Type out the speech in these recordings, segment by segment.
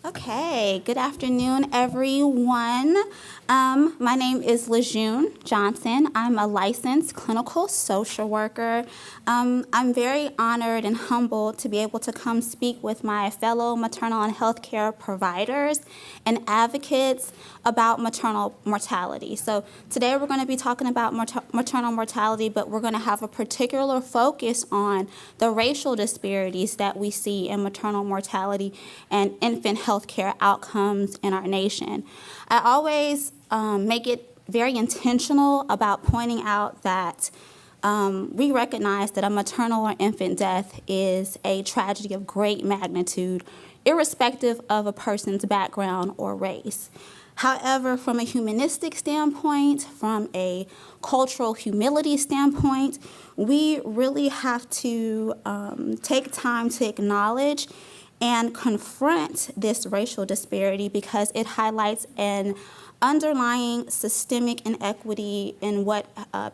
Okay, good afternoon, everyone. My name is Lejeune Johnson. I'm a licensed clinical social worker. I'm very honored and humbled to be able to come speak with my fellow maternal and healthcare providers and advocates about maternal mortality. So today we're going to be talking about maternal mortality, but we're going to have a particular focus on the racial disparities that we see in maternal mortality and infant healthcare outcomes in our nation. I always make it very intentional about pointing out that we recognize that a maternal or infant death is a tragedy of great magnitude, irrespective of a person's background or race. However, from a humanistic standpoint, from a cultural humility standpoint, we really have to take time to acknowledge and confront this racial disparity because it highlights an underlying systemic inequity in what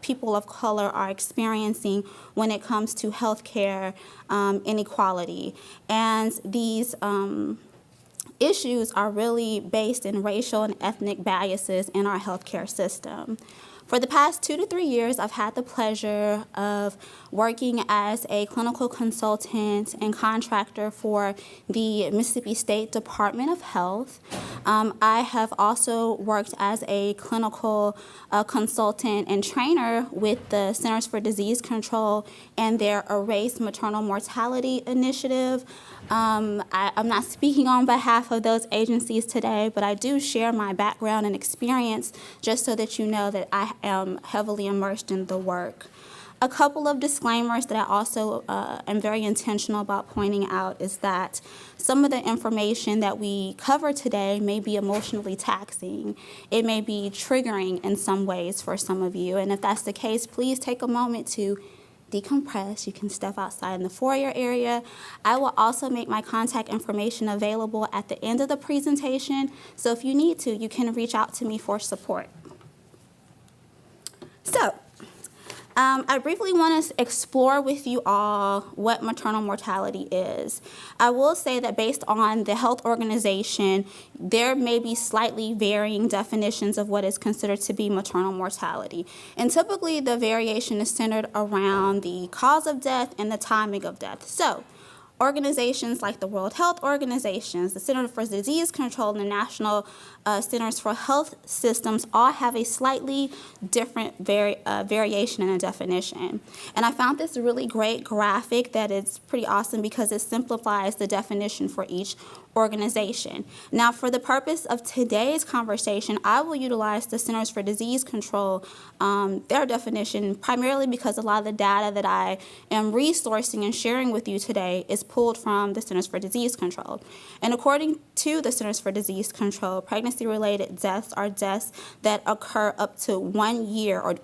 people of color are experiencing when it comes to healthcare inequality. And these issues are really based in racial and ethnic biases in our healthcare system. For the past 2 to 3 years, I've had the pleasure of working as a clinical consultant and contractor for the Mississippi State Department of Health. I have also worked as a clinical consultant and trainer with the Centers for Disease Control and their Erase Maternal Mortality Initiative. I'm not speaking on behalf of those agencies today, but I do share my background and experience just so that you know that I am heavily immersed in the work. A couple of disclaimers that I also am very intentional about pointing out is that some of the information that we cover today may be emotionally taxing. It may be triggering in some ways for some of you, and if that's the case, please take a moment to decompress. You can step outside in the foyer area. I will also make my contact information available at the end of the presentation, so if you need to, you can reach out to me for support. So, I briefly want to explore with you all what maternal mortality is. I will say that based on the health organization, there may be slightly varying definitions of what is considered to be maternal mortality. And typically the variation is centered around the cause of death and the timing of death. So, organizations like the World Health Organization, the Center for Disease Control, and the National Centers for Health Systems all have a slightly different variation in a definition. And I found this really great graphic that is pretty awesome because it simplifies the definition for each organization. Now, for the purpose of today's conversation, I will utilize the Centers for Disease Control, their definition, primarily because a lot of the data that I am resourcing and sharing with you today is pulled from the Centers for Disease Control. And according to the Centers for Disease Control, pregnancy-related deaths are deaths that occur up to 1 year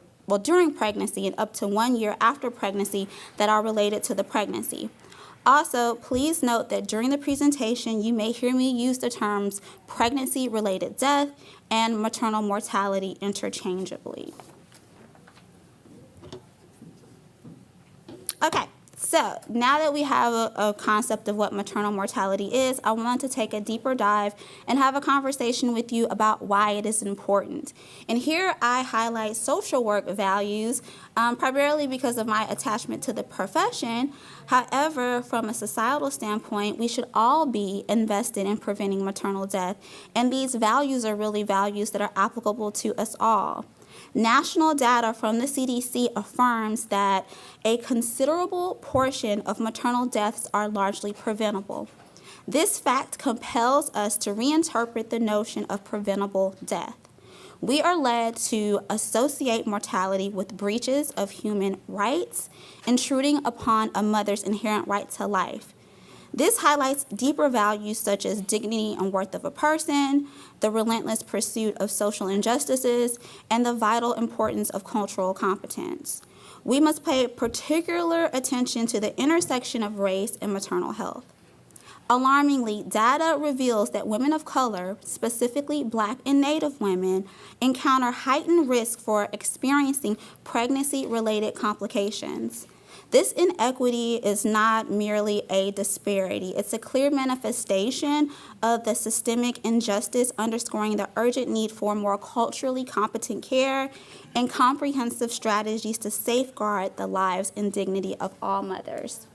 during pregnancy and up to 1 year after pregnancy that are related to the pregnancy. Also, please note that during the presentation, you may hear me use the terms pregnancy-related death and maternal mortality interchangeably. Okay, so now that we have a concept of what maternal mortality is, I want to take a deeper dive and have a conversation with you about why it is important. And here I highlight social work values, primarily because of my attachment to the profession. However, from a societal standpoint, we should all be invested in preventing maternal death, and these values are really values that are applicable to us all. National data from the CDC affirms that a considerable portion of maternal deaths are largely preventable. This fact compels us to reinterpret the notion of preventable death. We are led to associate mortality with breaches of human rights, intruding upon a mother's inherent right to life. This highlights deeper values such as dignity and worth of a person, the relentless pursuit of social injustices, and the vital importance of cultural competence. We must pay particular attention to the intersection of race and maternal health. Alarmingly, data reveals that women of color, specifically Black and Native women, encounter heightened risk for experiencing pregnancy-related complications. This inequity is not merely a disparity. It's a clear manifestation of the systemic injustice, underscoring the urgent need for more culturally competent care and comprehensive strategies to safeguard the lives and dignity of all mothers.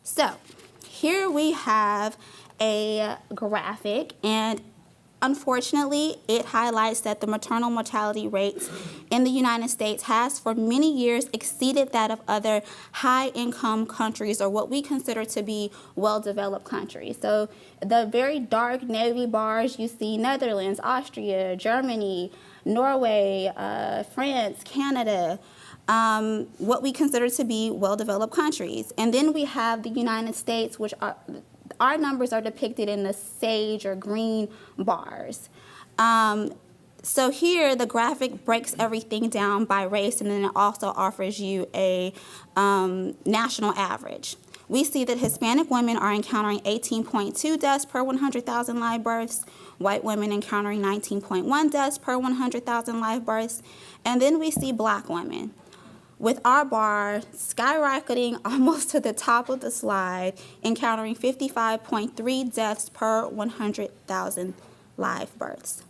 So, here we have a graphic, and unfortunately, it highlights that the maternal mortality rates in the United States has for many years exceeded that of other high-income countries, or what we consider to be well-developed countries. So the very dark navy bars, you see Netherlands, Austria, Germany, Norway, France, Canada, what we consider to be well-developed countries. And then we have the United States, which our numbers are depicted in the sage or green bars. So here the graphic breaks everything down by race, and then it also offers you a national average. We see that Hispanic women are encountering 18.2 deaths per 100,000 live births, white women encountering 19.1 deaths per 100,000 live births, and then we see black women, with our bar skyrocketing almost to the top of the slide, encountering 55.3 deaths per 100,000 live births.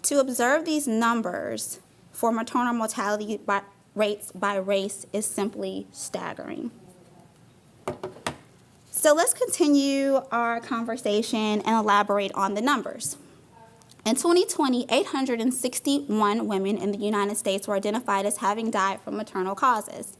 To observe these numbers for maternal mortality rates by race is simply staggering. So let's continue our conversation and elaborate on the numbers. In 2020, 861 women in the United States were identified as having died from maternal causes.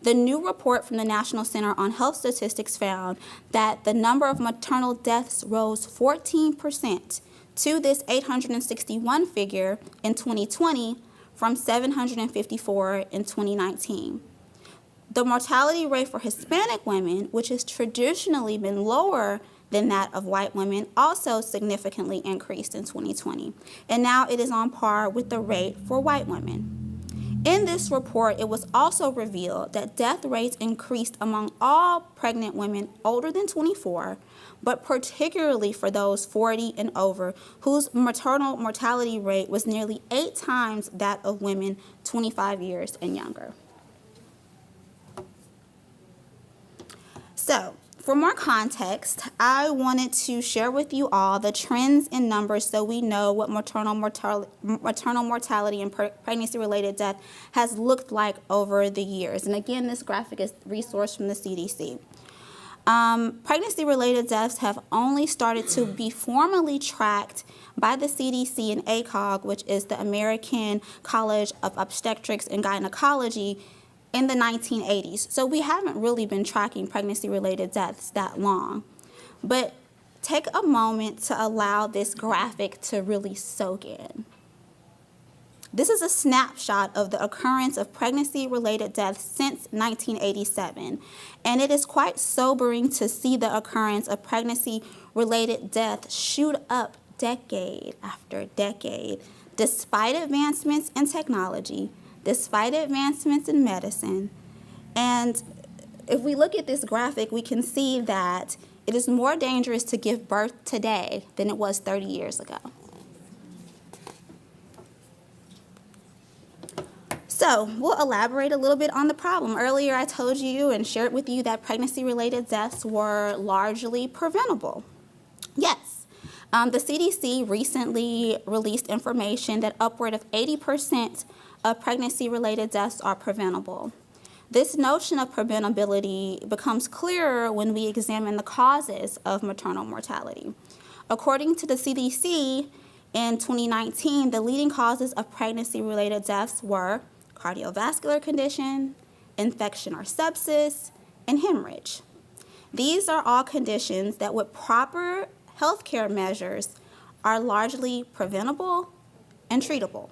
The new report from the National Center on Health Statistics found that the number of maternal deaths rose 14% to this 861 figure in 2020 from 754 in 2019. The mortality rate for Hispanic women, which has traditionally been lower than that of white women, also significantly increased in 2020, and now it is on par with the rate for white women. In this report, it was also revealed that death rates increased among all pregnant women older than 24, but particularly for those 40 and over, whose maternal mortality rate was nearly 8 times that of women 25 years and younger. So, for more context, I wanted to share with you all the trends in numbers so we know what maternal mortality and pregnancy-related death has looked like over the years. And again, this graphic is resourced from the CDC. Pregnancy-related deaths have only started to be formally tracked by the CDC and ACOG, which is the American College of Obstetrics and Gynecology, in the 1980s. So we haven't really been tracking pregnancy-related deaths that long. But take a moment to allow this graphic to really soak in. This is a snapshot of the occurrence of pregnancy-related deaths since 1987, and it is quite sobering to see the occurrence of pregnancy-related death shoot up decade after decade, despite advancements in technology, despite advancements in medicine. And if we look at this graphic, we can see that it is more dangerous to give birth today than it was 30 years ago. So we'll elaborate a little bit on the problem. Earlier I told you and shared with you that pregnancy-related deaths were largely preventable. Yes, the CDC recently released information that upward of 80% of pregnancy-related deaths are preventable. This notion of preventability becomes clearer when we examine the causes of maternal mortality. According to the CDC, in 2019, the leading causes of pregnancy-related deaths were cardiovascular condition, infection or sepsis, and hemorrhage. These are all conditions that with proper healthcare measures are largely preventable and treatable.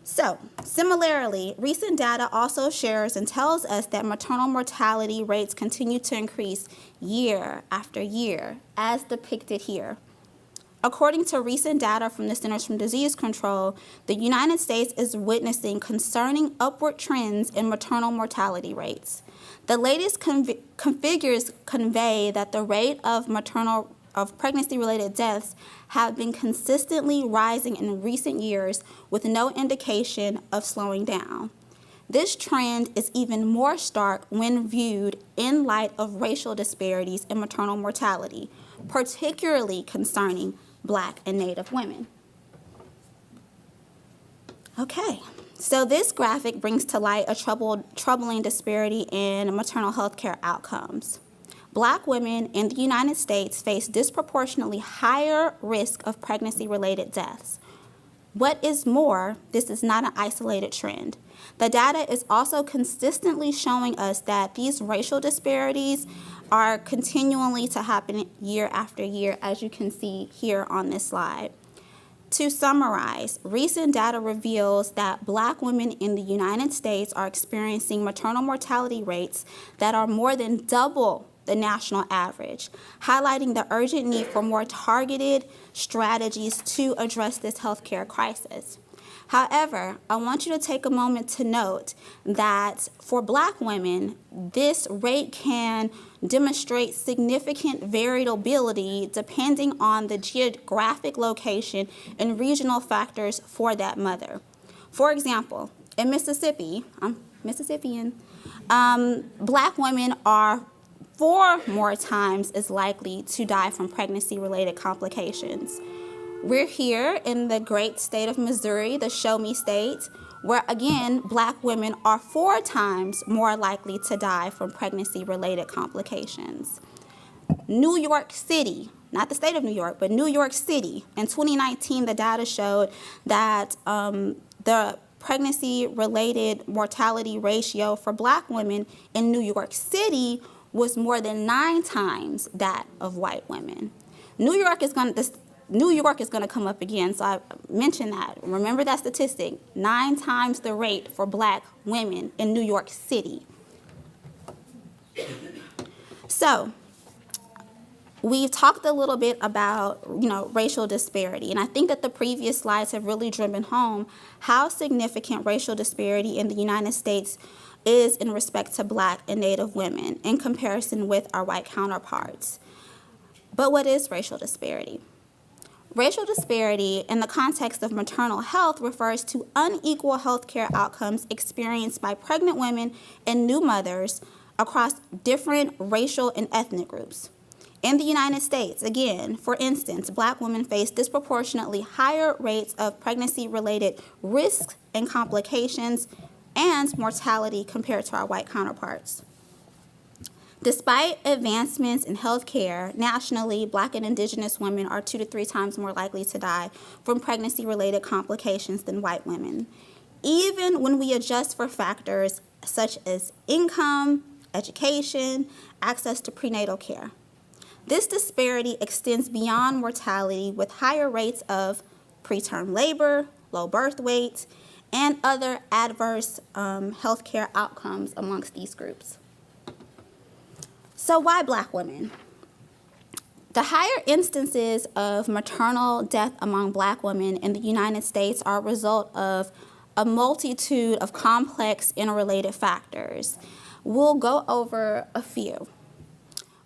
So, similarly, recent data also shares and tells us that maternal mortality rates continue to increase year after year, as depicted here. According to recent data from the Centers for Disease Control, the United States is witnessing concerning upward trends in maternal mortality rates. The latest figures convey that the rate of maternal of pregnancy-related deaths have been consistently rising in recent years with no indication of slowing down. This trend is even more stark when viewed in light of racial disparities in maternal mortality, particularly concerning Black and Native women. Okay, so this graphic brings to light a troubling disparity in maternal health care outcomes. Black women in the United States face disproportionately higher risk of pregnancy-related deaths. What is more, this is not an isolated trend. The data is also consistently showing us that these racial disparities are continually to happen year after year, as you can see here on this slide. To summarize, recent data reveals that Black women in the United States are experiencing maternal mortality rates that are more than double the national average, highlighting the urgent need for more targeted strategies to address this healthcare crisis. However, I want you to take a moment to note that for Black women, this rate can demonstrate significant variability depending on the geographic location and regional factors for that mother. For example, in Mississippi, I'm Mississippian, Black women are 4 more times as likely to die from pregnancy-related complications. We're here in the great state of Missouri, the Show Me State, where again, Black women are 4 times more likely to die from pregnancy-related complications. New York City, not the state of New York, but New York City, in 2019, the data showed that the pregnancy-related mortality ratio for Black women in New York City was more than 9 times that of white women. New York is going to come up again, so I mentioned that. Remember that statistic, 9 times the rate for Black women in New York City. So, we've talked a little bit about, racial disparity, and I think that the previous slides have really driven home how significant racial disparity in the United States is in respect to Black and Native women in comparison with our white counterparts. But what is racial disparity? Racial disparity in the context of maternal health refers to unequal healthcare outcomes experienced by pregnant women and new mothers across different racial and ethnic groups. In the United States, again, for instance, Black women face disproportionately higher rates of pregnancy-related risks and complications and mortality compared to our white counterparts. Despite advancements in healthcare, nationally, Black and Indigenous women are 2 to 3 times more likely to die from pregnancy-related complications than white women, even when we adjust for factors such as income, education, access to prenatal care. This disparity extends beyond mortality with higher rates of preterm labor, low birth weight, and other adverse healthcare outcomes amongst these groups. So why Black women? The higher instances of maternal death among Black women in the United States are a result of a multitude of complex interrelated factors. We'll go over a few.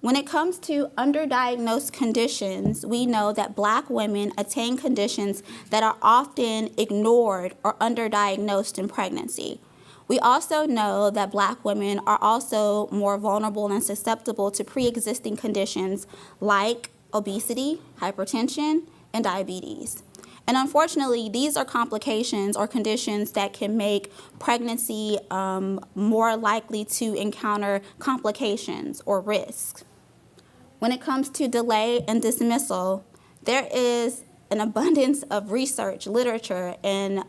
When it comes to underdiagnosed conditions, we know that Black women attain conditions that are often ignored or underdiagnosed in pregnancy. We also know that Black women are also more vulnerable and susceptible to pre-existing conditions like obesity, hypertension, and diabetes. And unfortunately, these are complications or conditions that can make pregnancy more likely to encounter complications or risks. When it comes to delay and dismissal, there is an abundance of research, literature, and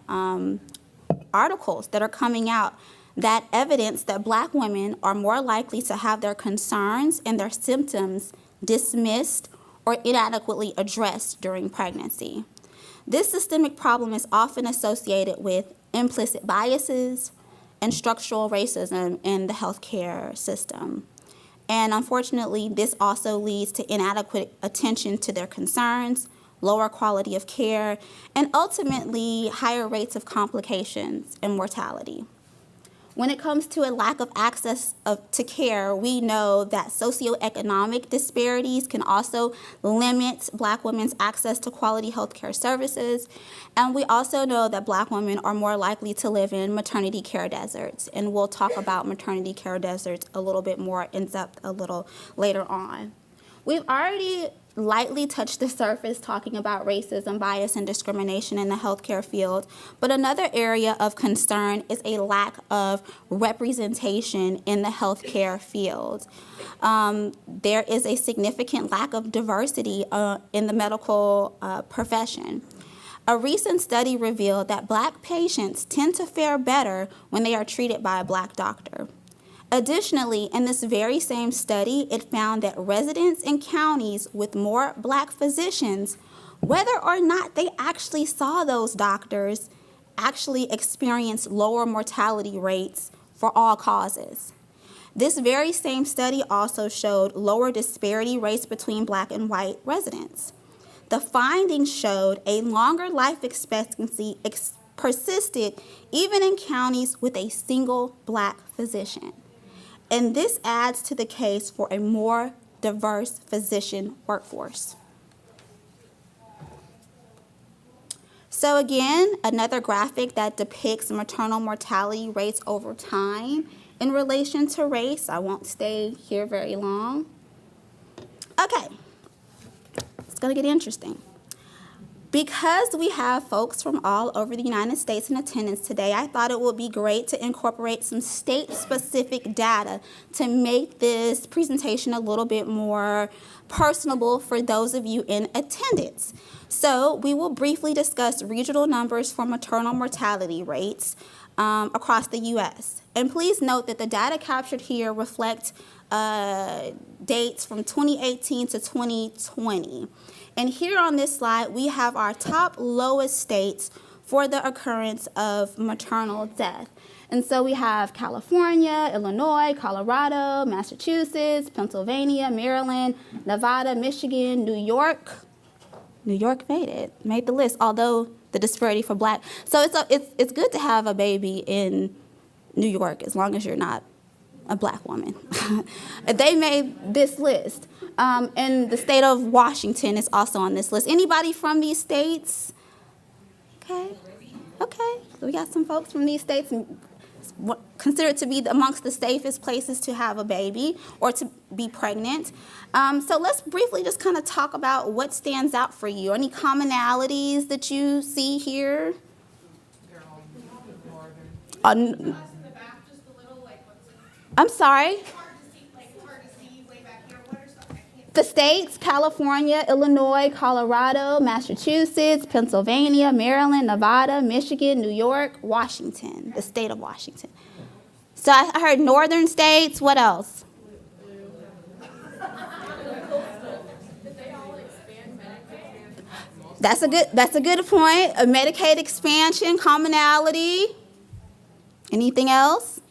articles that are coming out that evidence that Black women are more likely to have their concerns and their symptoms dismissed or inadequately addressed during pregnancy. This systemic problem is often associated with implicit biases and structural racism in the healthcare system. And unfortunately, this also leads to inadequate attention to their concerns, lower quality of care, and ultimately higher rates of complications and mortality. When it comes to a lack of access to care, we know that socioeconomic disparities can also limit Black women's access to quality health care services. And we also know that Black women are more likely to live in maternity care deserts. And we'll talk about maternity care deserts a little bit more in depth a little later on. We've already lightly touched the surface talking about racism, bias, and discrimination in the healthcare field, but another area of concern is a lack of representation in the healthcare field. There is a significant lack of diversity in the medical profession. A recent study revealed that Black patients tend to fare better when they are treated by a Black doctor. Additionally, in this very same study, it found that residents in counties with more Black physicians, whether or not they actually saw those doctors, actually experienced lower mortality rates for all causes. This very same study also showed lower disparity rates between Black and white residents. The findings showed a longer life expectancy persisted even in counties with a single Black physician. And this adds to the case for a more diverse physician workforce. So again, another graphic that depicts maternal mortality rates over time in relation to race. I won't stay here very long. Okay, it's going to get interesting. Because we have folks from all over the United States in attendance today, I thought it would be great to incorporate some state-specific data to make this presentation a little bit more personable for those of you in attendance. So we will briefly discuss regional numbers for maternal mortality rates across the U.S. And please note that the data captured here reflect dates from 2018 to 2020. And here on this slide, we have our top lowest states for the occurrence of maternal death. And so we have California, Illinois, Colorado, Massachusetts, Pennsylvania, Maryland, Nevada, Michigan, New York. New York made the list, although the disparity for Black. So it's good to have a baby in New York as long as you're not a Black woman. They made this list. And the state of Washington is also on this list. Anybody from these states? Okay. So we got some folks from these states considered to be amongst the safest places to have a baby or to be pregnant. So let's briefly just kind of talk about what stands out for you. Any commonalities that you see here? I'm sorry? The states, California, Illinois, Colorado, Massachusetts, Pennsylvania, Maryland, Nevada, Michigan, New York, Washington, the state of Washington. So I heard northern states. What else? That's a good point. A Medicaid expansion, commonality. Anything else?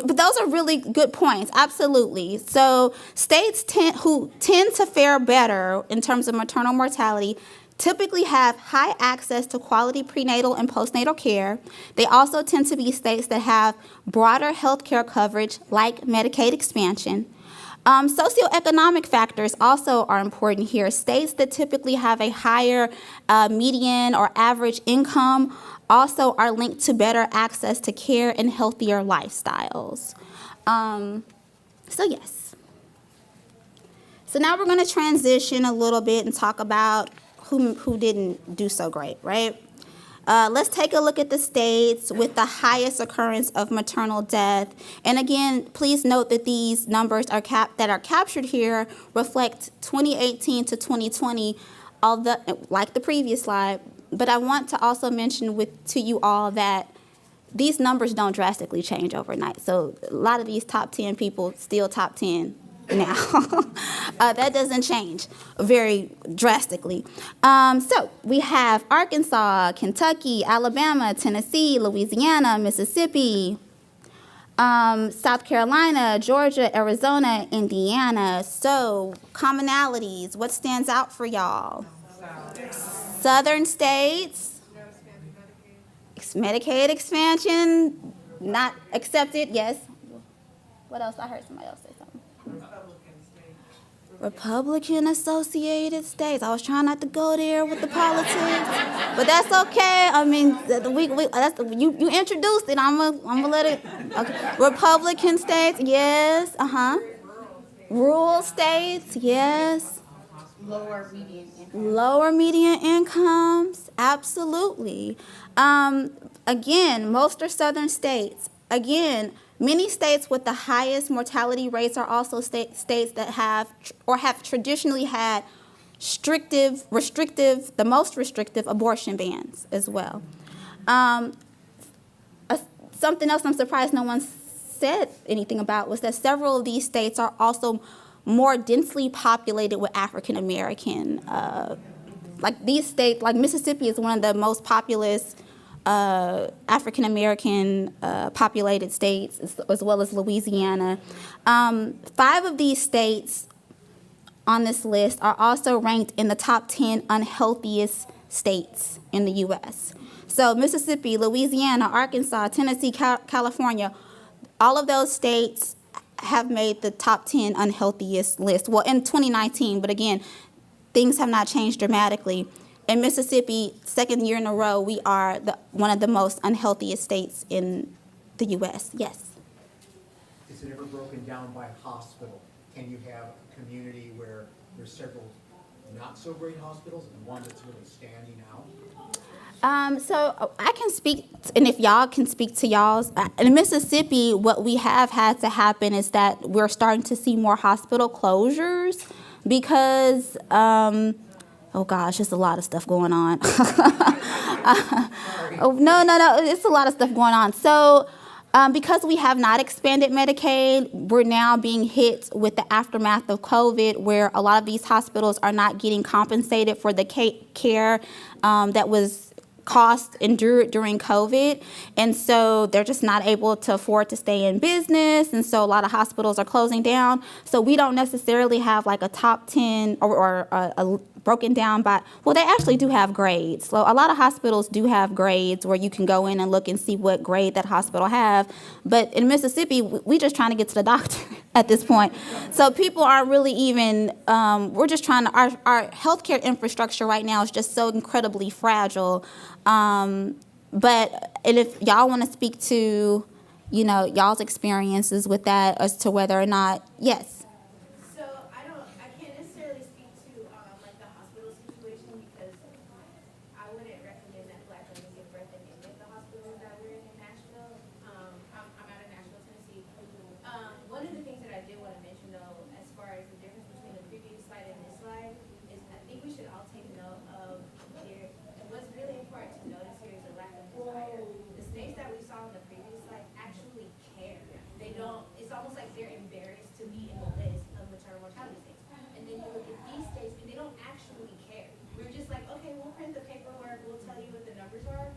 But those are really good points, absolutely. So states who tend to fare better in terms of maternal mortality typically have high access to quality prenatal and postnatal care. They also tend to be states that have broader health care coverage, like Medicaid expansion. Socioeconomic factors also are important here. States that typically have a higher median or average income also are linked to better access to care and healthier lifestyles. So yes. So now we're going to transition a little bit and talk about who didn't do so great, right? Let's take a look at the states with the highest occurrence of maternal death. And again, please note that these numbers that are captured here reflect 2018 to 2020, although, like the previous slide. But I want to also mention to you all that these numbers don't drastically change overnight. So a lot of these top 10 people still top 10 now. That doesn't change very drastically. So we have Arkansas, Kentucky, Alabama, Tennessee, Louisiana, Mississippi, South Carolina, Georgia, Arizona, Indiana. So commonalities, what stands out for y'all? Southern states, Medicaid expansion, not accepted, yes. What else? I heard somebody else say something. Republican associated states. I was trying not to go there with the politics, but that's okay. I mean, you introduced it. I'm gonna let it. Okay. Republican states, yes. Rural states, yes. Lower median incomes, absolutely. Again, most are southern states. Again, many states with the highest mortality rates are also states that have traditionally had the most restrictive abortion bans as well. Something else I'm surprised no one said anything about was that several of these states are also more densely populated with African American. Like these states, like Mississippi is one of the most populous African American populated states, as well as Louisiana. 5 of these states on this list are also ranked in the top 10 unhealthiest states in the U.S. So Mississippi, Louisiana, Arkansas, Tennessee, California, all of those states have made the top 10 unhealthiest list. Well, in 2019, but again, things have not changed dramatically. In Mississippi, second year in a row, we are one of the most unhealthiest states in the U.S. Yes? Is it ever broken down by hospital? Can you have a community where there's several not so great hospitals and one that's really standing out? So I can speak, and if y'all can speak to y'all's. In Mississippi, what we have had to happen is that we're starting to see more hospital closures because, oh gosh, there's a lot of stuff going on. No, it's a lot of stuff going on. So because we have not expanded Medicaid, we're now being hit with the aftermath of COVID, where a lot of these hospitals are not getting compensated for the care that was endured during COVID, and so they're just not able to afford to stay in business, and so a lot of hospitals are closing down. So we don't necessarily have like a top 10 or a broken down by, well, they actually do have grades. So a lot of hospitals do have grades where you can go in and look and see what grade that hospital have. But in Mississippi, we just trying to get to the doctor at this point. So people aren't really even, we're just trying to, our healthcare infrastructure right now is just so incredibly fragile. But if y'all want to speak to, y'all's experiences with that as to whether or not, yes. I can't necessarily speak to like the hospital situation because I wouldn't recommend that Black women give birth in any of the hospitals that we're in Nashville. I'm out of Nashville, Tennessee. One of the things that I did want to mention though, as far as the difference between the previous slide and this slide, is I think we should all take note of here. And what's really important to notice here is the lack of desire. The states that we saw on the previous slide actually care. They don't. It's almost like they're embarrassed to be in the list of maternal mortality states. And then you look at these states, and they don't actually care. We're just like, okay, we'll print the paperwork, we'll tell you what the numbers are,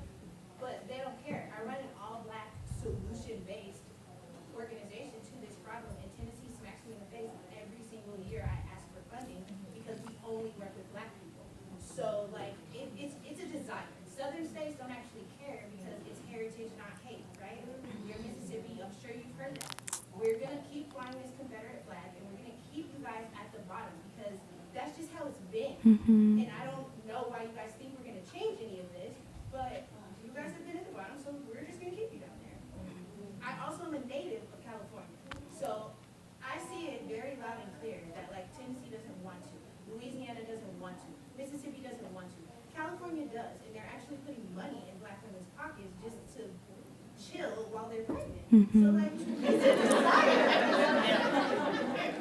but they don't care. I run an all-Black, solution-based organization to this problem, and Tennessee smacks me in the face every single year I ask for funding because we only work with Black people. So, like, it's a desire. Southern states don't actually care because it's heritage, not hate, right? You're Mississippi, I'm sure you've heard that. We're going to keep flying this Confederate flag, and we're going to keep you guys at the bottom because that's just how it's been. And I don't know why you guys think we're going to change any of this, but you guys have been at the bottom, so we're just going to keep you down there. I also am a native of California, so I see it very loud and clear that, like, Tennessee doesn't want to, Louisiana doesn't want to, Mississippi doesn't want to. California does, and they're actually putting money in Black women's pockets just to chill while they're pregnant. So, like, it's a desire.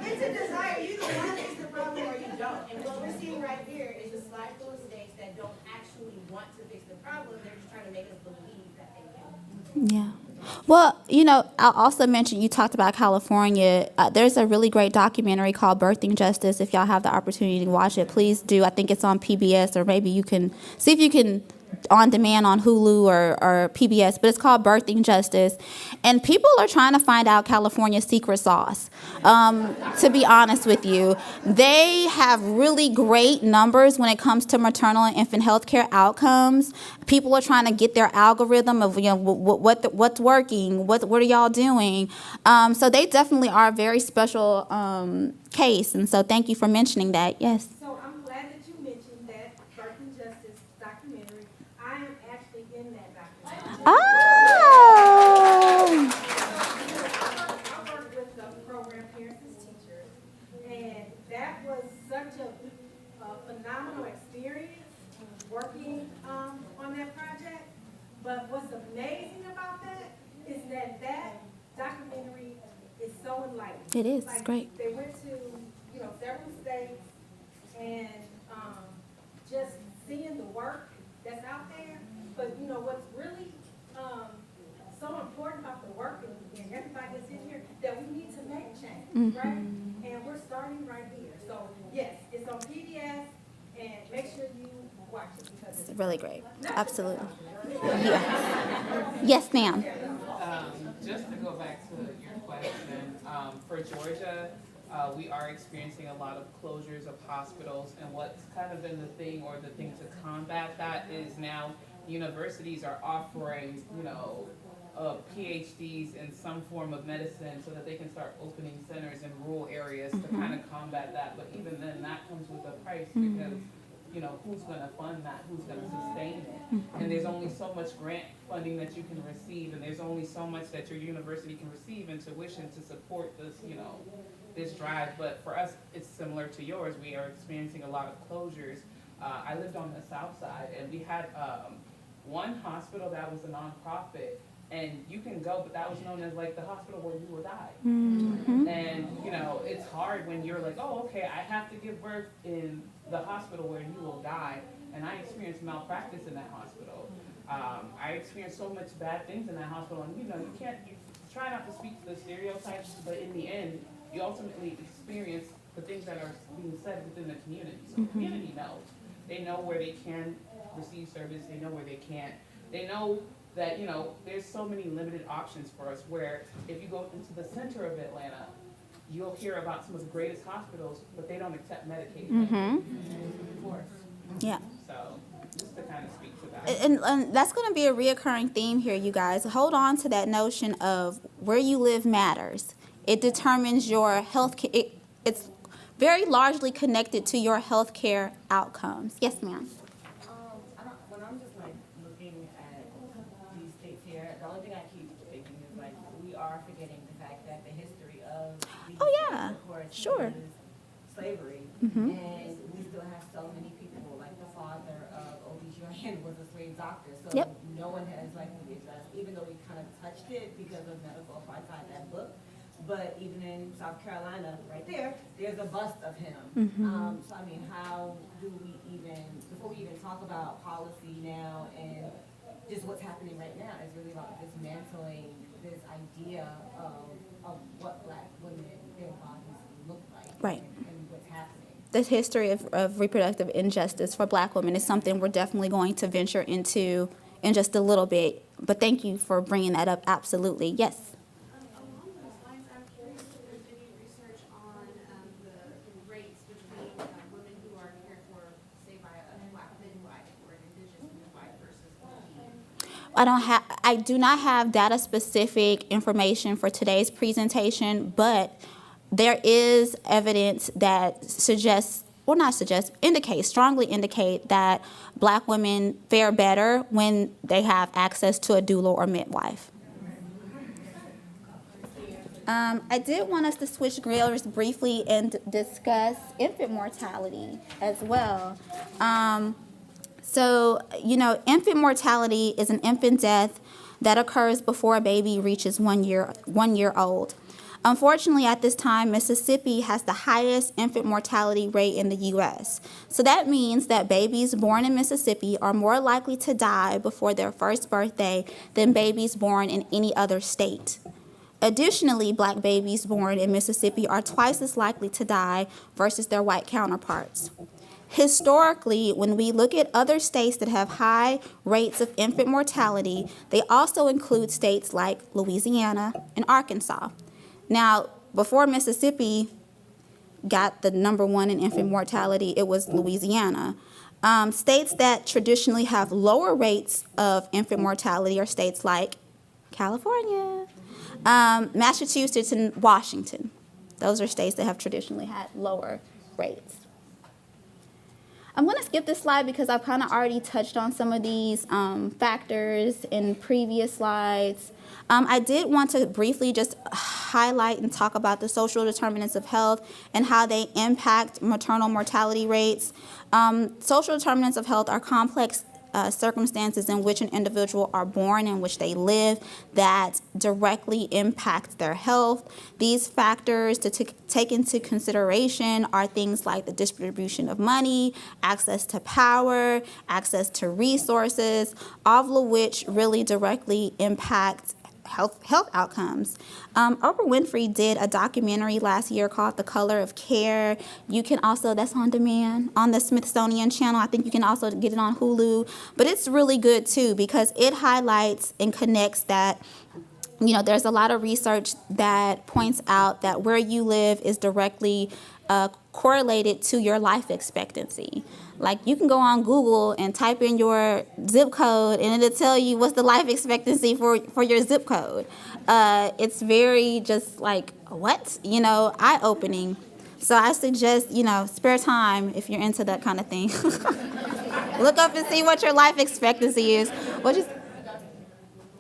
It's a desire. You either want to fix the problem or you don't. And what we're seeing right here is a slide full of states that don't actually want to fix the problem. They're just trying to make us believe that they can. Yeah. Well, I'll also mention, you talked about California. There's a really great documentary called Birthing Justice. If y'all have the opportunity to watch it, please do. I think it's on PBS, or maybe you can see if you can on demand on Hulu or PBS, but it's called Birthing Justice. And people are trying to find out California's secret sauce. To be honest with you, they have really great numbers when it comes to maternal and infant health care outcomes. People are trying to get their algorithm of what's working, what are y'all doing. So they definitely are a very special case, and so thank you for mentioning that. Yes. So I'm glad that you mentioned that Birthing Justice documentary. I am actually in that documentary. Oh. I work with the program Parents as Teachers, and that was such a phenomenal experience working on that project. But what's amazing about that is that documentary is so enlightening. It is. It's great. They went to, several states, and just seeing the work that's out there. But what's really so important about the work and everybody that's in here, that we need to make change, right? And we're starting right here. So yes, it's on PBS, and make sure you watch it because It's really great. Absolutely. Yeah. Yes, ma'am. Just to go back to your question, for Georgia, we are experiencing a lot of closures of hospitals, and what's kind of been the thing to combat that is now universities are offering, PhDs in some form of medicine so that they can start opening centers in rural areas to kind of combat that. But even then, that comes with a price because who's going to fund that? Who's going to sustain it? And there's only so much grant funding that you can receive, and there's only so much that your university can receive in tuition to support this, this drive. But for us, it's similar to yours. We are experiencing a lot of closures. I lived on the south side, and we had one hospital that was a nonprofit, and you can go, but that was known as like the hospital where you will die. And it's hard when you're like, oh, okay, I have to give birth in the hospital where you will die. And I experienced malpractice in that hospital. I experienced so much bad things in that hospital, and you try not to speak to the stereotypes, but in the end, you ultimately experience the things that are being said within the community. So the community knows. They know where they can receive service. They know where they can't. They know that, there's so many limited options for us where if you go into the center of Atlanta, you'll hear about some of the greatest hospitals, but they don't accept Medicaid. Of course. Yeah. So just to kind of speak to that. And that's going to be a reoccurring theme here, you guys. Hold on to that notion of where you live matters. It determines your health care. It's very largely connected to your health care outcomes. Yes, ma'am. When I'm just looking at these states here, the only thing I keep thinking is we are forgetting the fact that the history of these yeah. states, of course, Sure. is slavery, and we still have so many people. Like the father of OBGYN was a slave doctor, so Yep. no one has really addressed, even though we kind of touched it because of medical apartheid, that book. But even in South Carolina, right there, there's a bust of him. So I mean, how do we even, before we even talk about policy now and just what's happening right now, is really about dismantling this idea of what Black women, their bodies look like, Right. and what's happening. This history of reproductive injustice for Black women is something we're definitely going to venture into in just a little bit. But thank you for bringing that up. Absolutely. Yes. Along those lines, I'm curious if there's any research on the rates between women who are cared for, say, by a Black midwife or an Indigenous midwife versus I do not have data specific information for today's presentation, but there is evidence that strongly indicate that Black women fare better when they have access to a doula or midwife. I did want us to switch gears briefly and discuss infant mortality as well. Infant mortality is an infant death that occurs before a baby reaches 1 year old. Unfortunately, at this time, Mississippi has the highest infant mortality rate in the U.S. So that means that babies born in Mississippi are more likely to die before their first birthday than babies born in any other state. Additionally, Black babies born in Mississippi are twice as likely to die versus their white counterparts. Historically, when we look at other states that have high rates of infant mortality, they also include states like Louisiana and Arkansas. Now, before Mississippi got the number one in infant mortality, it was Louisiana. States that traditionally have lower rates of infant mortality are states like California, Massachusetts, and Washington. Those are states that have traditionally had lower rates. I'm going to skip this slide because I've kind of already touched on some of these factors in previous slides. I did want to briefly just highlight and talk about the social determinants of health and how they impact maternal mortality rates. Social determinants of health are complex circumstances in which an individual are born, in which they live, that directly impact their health. These factors to take into consideration are things like the distribution of money, access to power, access to resources, all of which really directly impact health outcomes. Oprah Winfrey did a documentary last year called The Color of Care. You can also, that's on demand on the Smithsonian Channel. I think you can also get it on Hulu. But it's really good too because it highlights and connects that, you know, there's a lot of research that points out that where you live is directly correlated to your life expectancy. Like you can go on Google and type in your zip code and it'll tell you what's the life expectancy for your zip code. It's very just like, what? You know, eye-opening. So I suggest, you know, spare time if you're into that kind of thing. Look up and see what your life expectancy is.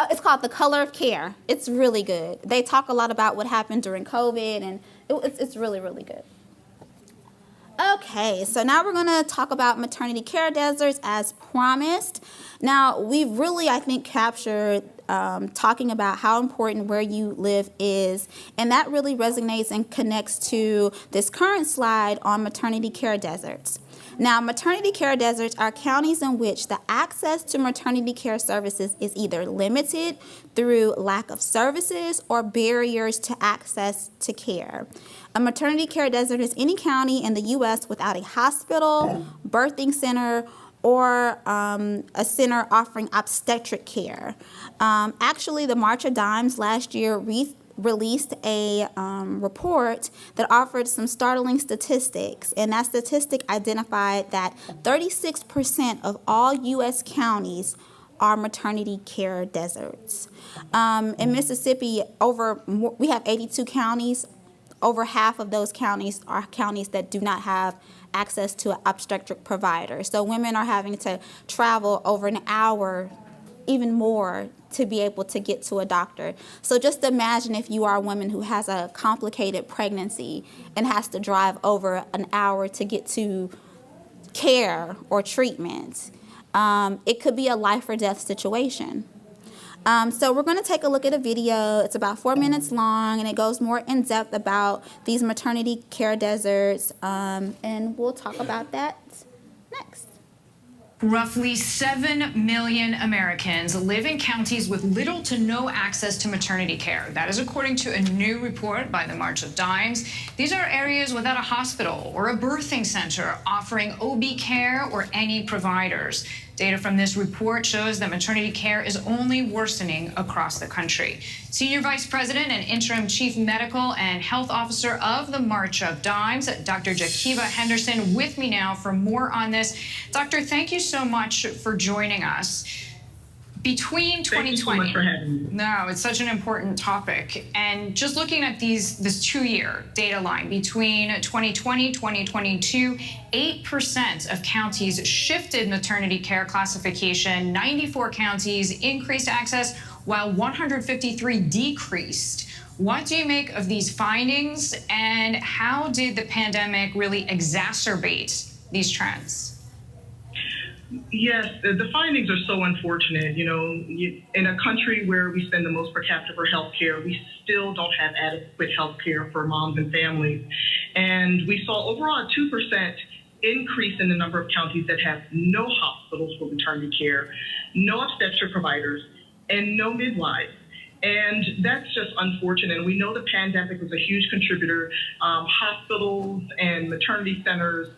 It's called The Color of Care. It's really good. They talk a lot about what happened during COVID, and it's really, really good. Okay, so now we're going to talk about maternity care deserts as promised. Now, we've really, I think, captured talking about how important where you live is, and that really resonates and connects to this current slide on maternity care deserts. Now, maternity care deserts are counties in which the access to maternity care services is either limited through lack of services or barriers to access to care. A maternity care desert is any county in the U.S. without a hospital, birthing center, or a center offering obstetric care. Actually, the March of Dimes last year released a report that offered some startling statistics, and that statistic identified that 36% of all U.S. counties are maternity care deserts. In Mississippi, we have 82 counties. Over half of those counties are counties that do not have access to an obstetric provider. So women are having to travel over an hour, even more, to be able to get to a doctor. So just imagine if you are a woman who has a complicated pregnancy and has to drive over an hour to get to care or treatment. It could be a life or death situation. So we're going to take a look at a video. It's about 4 minutes long, and it goes more in depth about these maternity care deserts, and we'll talk about that next. Roughly 7 million Americans live in counties with little to no access to maternity care. That is according to a new report by the March of Dimes. These are areas without a hospital or a birthing center offering OB care or any providers. Data from this report shows that maternity care is only worsening across the country. Senior Vice President and Interim Chief Medical and Health Officer of the March of Dimes, Dr. Jakiva Henderson, with me now for more on this. Doctor, thank you so much for joining us. Between 2020, thank you so much for having me. No, it's such an important topic. And just looking at this 2-year data line between 2020, 2022, 8% of counties shifted maternity care classification, 94 counties increased access, while 153 decreased. What do you make of these findings, and how did the pandemic really exacerbate these trends? Yes, the findings are so unfortunate. You know, in a country where we spend the most per capita for healthcare, we still don't have adequate healthcare for moms and families. And we saw overall a 2% increase in the number of counties that have no hospitals for maternity care, no obstetric providers, and no midwives. And that's just unfortunate. And we know the pandemic was a huge contributor. Hospitals and maternity centers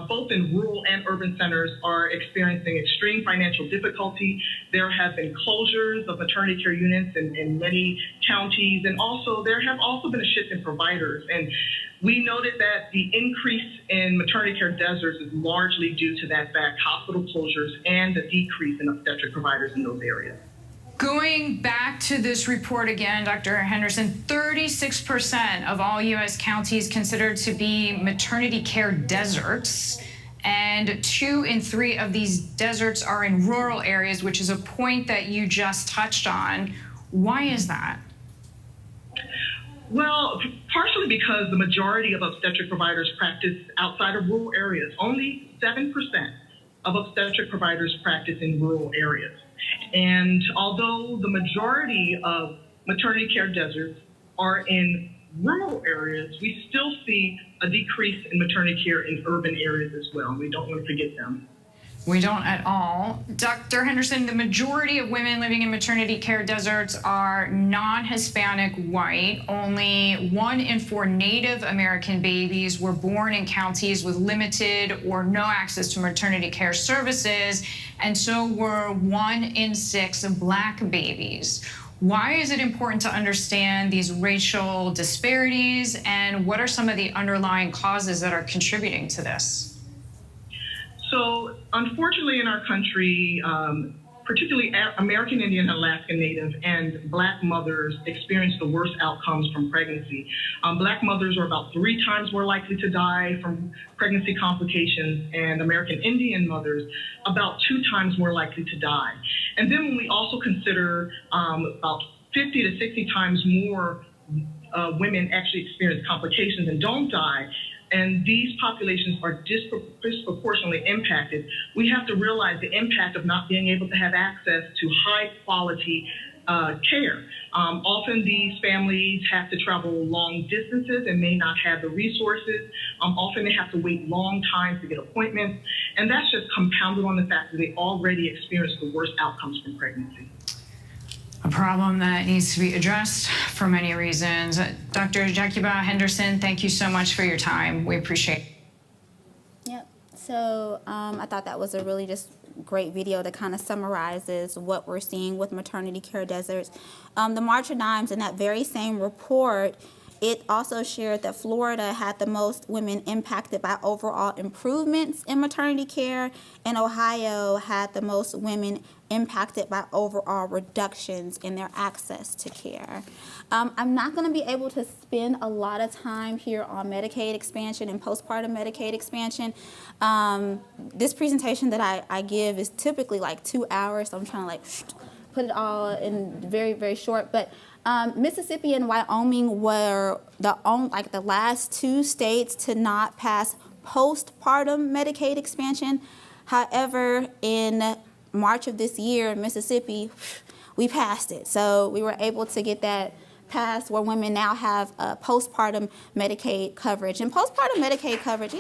both in rural and urban centers, are experiencing extreme financial difficulty. There have been closures of maternity care units in many counties, and also there have also been a shift in providers. And we noted that the increase in maternity care deserts is largely due to that fact, hospital closures and the decrease in obstetric providers in those areas. Going back to this report again, Dr. Henderson, 36% of all U.S. counties considered to be maternity care deserts, and 2 in 3 of these deserts are in rural areas, which is a point that you just touched on. Why is that? Well, partially because the majority of obstetric providers practice outside of rural areas. Only 7% of obstetric providers practice in rural areas. And although the majority of maternity care deserts are in rural areas, we still see a decrease in maternity care in urban areas as well. We don't want to forget them. We don't at all. Dr. Henderson, the majority of women living in maternity care deserts are non-Hispanic white. Only 1 in 4 Native American babies were born in counties with limited or no access to maternity care services, and so were 1 in 6 Black babies. Why is it important to understand these racial disparities, and what are some of the underlying causes that are contributing to this? So unfortunately in our country, particularly American Indian, Alaska Native, and Black mothers experience the worst outcomes from pregnancy. Black mothers are about 3 times more likely to die from pregnancy complications, and American Indian mothers about 2 times more likely to die. And then when we also consider about 50 to 60 times more women actually experience complications and don't die, and these populations are disproportionately impacted, we have to realize the impact of not being able to have access to high quality care. Often these families have to travel long distances and may not have the resources. Often they have to wait long times to get appointments. And that's just compounded on the fact that they already experience the worst outcomes from pregnancy. A problem that needs to be addressed for many reasons. Dr. Jacoba Henderson, thank you so much for your time. We appreciate it. Yep. So I thought that was a really just great video that kind of summarizes what we're seeing with maternity care deserts. The March of Dimes, in that very same report, it also shared that Florida had the most women impacted by overall improvements in maternity care, and Ohio had the most women impacted by overall reductions in their access to care. I'm not going to be able to spend a lot of time here on Medicaid expansion and postpartum Medicaid expansion. This presentation that I give is typically like 2 hours, so I'm trying to like put it all in very, very short. But Mississippi and Wyoming were the last 2 states to not pass postpartum Medicaid expansion. However, in March of this year, Mississippi, we passed it. So we were able to get that passed where women now have postpartum Medicaid coverage. And postpartum Medicaid coverage,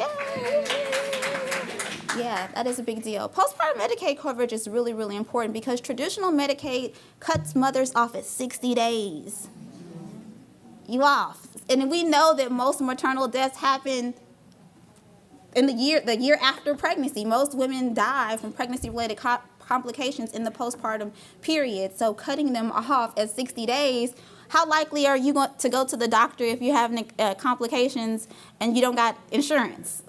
yeah, that is a big deal. Postpartum Medicaid coverage is really, really important because traditional Medicaid cuts mothers off at 60 days. You off. And we know that most maternal deaths happen in the year after pregnancy. Most women die from pregnancy-related complications in the postpartum period. So cutting them off at 60 days, how likely are you going to go to the doctor if you're having complications and you don't got insurance?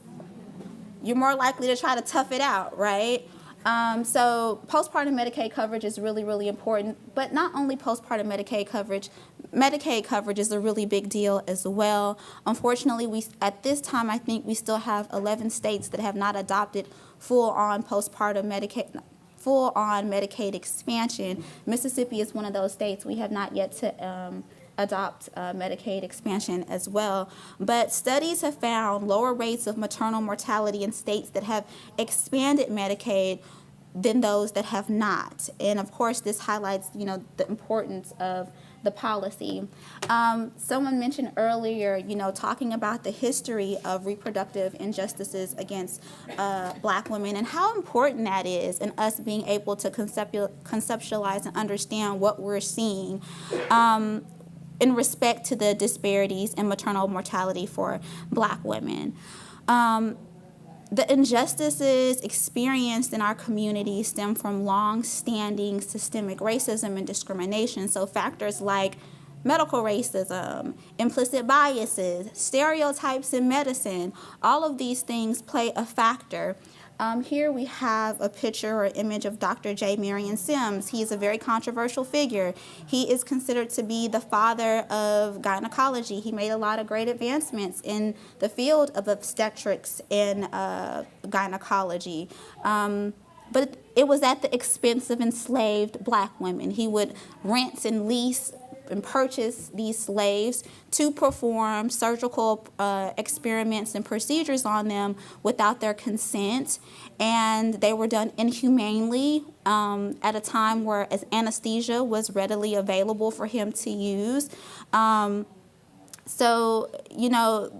You're more likely to try to tough it out, right? So postpartum Medicaid coverage is really, really important. But not only postpartum Medicaid coverage is a really big deal as well. Unfortunately, at this time, I think we still have 11 states that have not adopted full-on Medicaid expansion. Mississippi is one of those states. We have not yet to adopt Medicaid expansion as well. But studies have found lower rates of maternal mortality in states that have expanded Medicaid than those that have not. And of course, this highlights, the importance of the policy. Someone mentioned earlier, talking about the history of reproductive injustices against Black women and how important that is in us being able to conceptualize and understand what we're seeing in respect to the disparities in maternal mortality for Black women. The injustices experienced in our community stem from long-standing systemic racism and discrimination. So factors like medical racism, implicit biases, stereotypes in medicine, all of these things play a factor. Here we have a picture or image of Dr. J. Marion Sims. He is a very controversial figure. He is considered to be the father of gynecology. He made a lot of great advancements in the field of obstetrics and gynecology. But it was at the expense of enslaved black women. He would rent and lease and purchase these slaves to perform surgical experiments and procedures on them without their consent, and they were done inhumanely at a time where anesthesia was readily available for him to use. So, you know,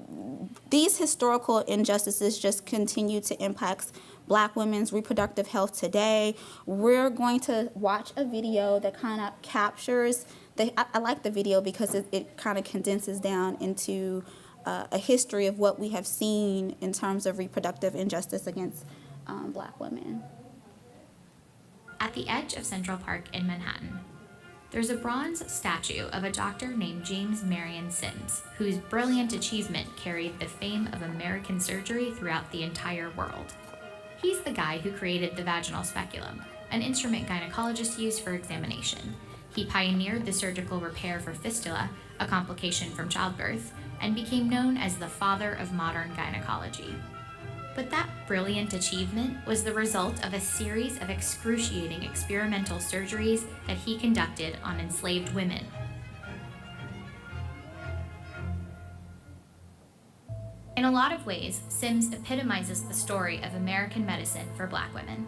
these historical injustices just continue to impact Black women's reproductive health today. We're going to watch a video that kind of captures I like the video because it kind of condenses down into a history of what we have seen in terms of reproductive injustice against Black women. At the edge of Central Park in Manhattan, there's a bronze statue of a doctor named James Marion Sims, whose brilliant achievement carried the fame of American surgery throughout the entire world. He's the guy who created the vaginal speculum, an instrument gynecologists use for examination. He pioneered the surgical repair for fistula, a complication from childbirth, and became known as the father of modern gynecology. But that brilliant achievement was the result of a series of excruciating experimental surgeries that he conducted on enslaved women. In a lot of ways, Sims epitomizes the story of American medicine for Black women.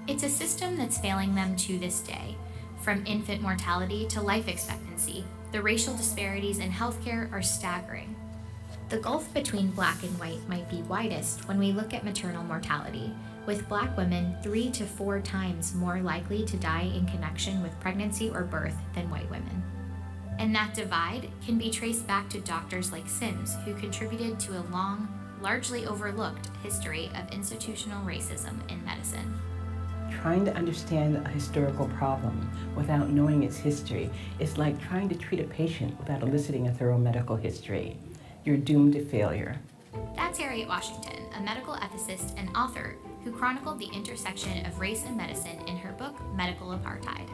It's a system that's failing them to this day. From infant mortality to life expectancy, the racial disparities in healthcare are staggering. The gulf between Black and white might be widest when we look at maternal mortality, with Black women 3 to 4 times more likely to die in connection with pregnancy or birth than white women. And that divide can be traced back to doctors like Sims, who contributed to a long, largely overlooked history of institutional racism in medicine. Trying to understand a historical problem without knowing its history is like trying to treat a patient without eliciting a thorough medical history. You're doomed to failure. That's Harriet Washington, a medical ethicist and author who chronicled the intersection of race and medicine in her book, Medical Apartheid.